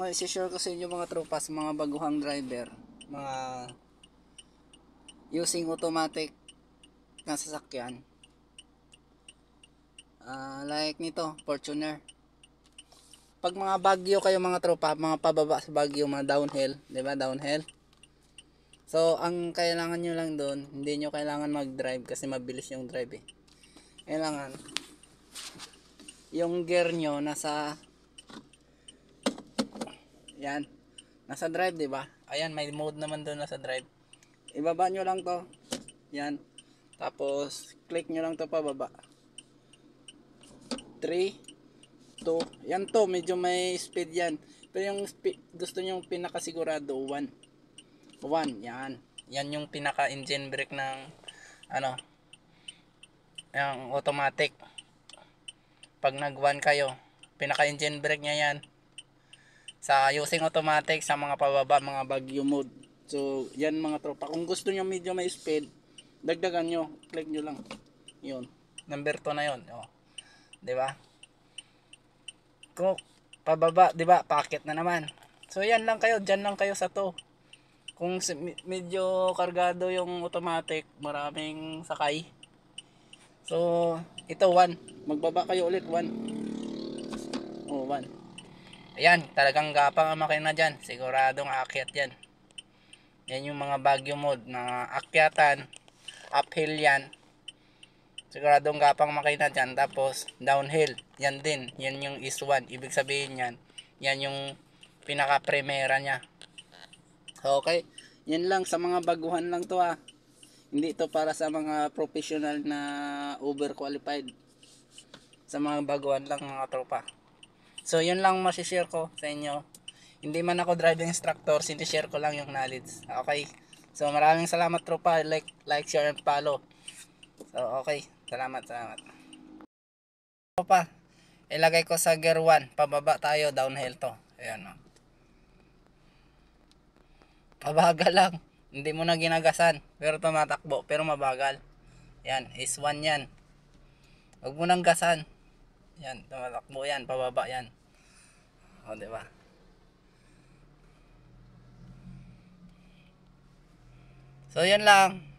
Okay, share ko sa inyo mga tropa, sa mga baguhang driver, mga using automatic na sasakyan. Like nito, Fortuner. Pag mga bagyo kayo mga tropa, mga pababa sa bagyo, mga downhill, 'di ba? Downhill. So, ang kailangan nyo lang doon, hindi nyo kailangan mag-drive kasi mabilis yung drive eh. Kailangan yung gear nyo nasa yan, nasa drive, 'di ba? Ayan, may mode naman doon nasa drive. Ibaba nyo lang 'to. Yan. Tapos click nyo lang 'to pababa. 3 2. Yan to, medyo may speed yan. Pero yung speed, gusto nyo pinakasigurado 1. 1, yan. Yan yung pinaka engine brake ng ano, yung automatic. Pag nag 1 kayo, pinaka engine brake nya yan. Sa using automatic sa mga pababa, mga bagyo mode. So, yan mga tropa. Kung gusto nyo medyo may speed, dagdagan nyo. Click nyo lang. Yun. Number 2 na yun. O. Diba? Kung pababa, 'di ba? Packet na naman. So yan lang kayo, diyan lang kayo sa to. Kung medyo kargado yung automatic, maraming sakay. So ito 1, magbaba kayo ulit 1. Oh, 1. Ayan, talagang gapang ang makina diyan. Siguradong aakyat 'yan. Yan yung mga bagyo mode na akyatan, uphill yan. Siguradong gapang makina dyan. Tapos downhill, yan din. Yan yung is 1. Ibig sabihin yan, yan yung pinaka primera nya. Okay, yan lang sa mga baguhan lang to ah. Hindi to para sa mga professional na overqualified. Sa mga baguhan lang mga tropa. So yun lang masishare ko sa inyo. Hindi man ako driving instructor, sinishare ko lang yung knowledge. Okay, so maraming salamat tropa. Like, share, and follow. So okay, salamat. Tropa, ilagay ko sa gear 1. Pababa tayo, downhill to. Ayan o. Mabagal lang. Hindi mo na ginagasan. Pero tumatakbo. Pero mabagal. Yan. Is 1 yan. Huwag mo nang gasan. Yan. Tumatakbo yan. Pababa yan. O, diba? So, yan lang.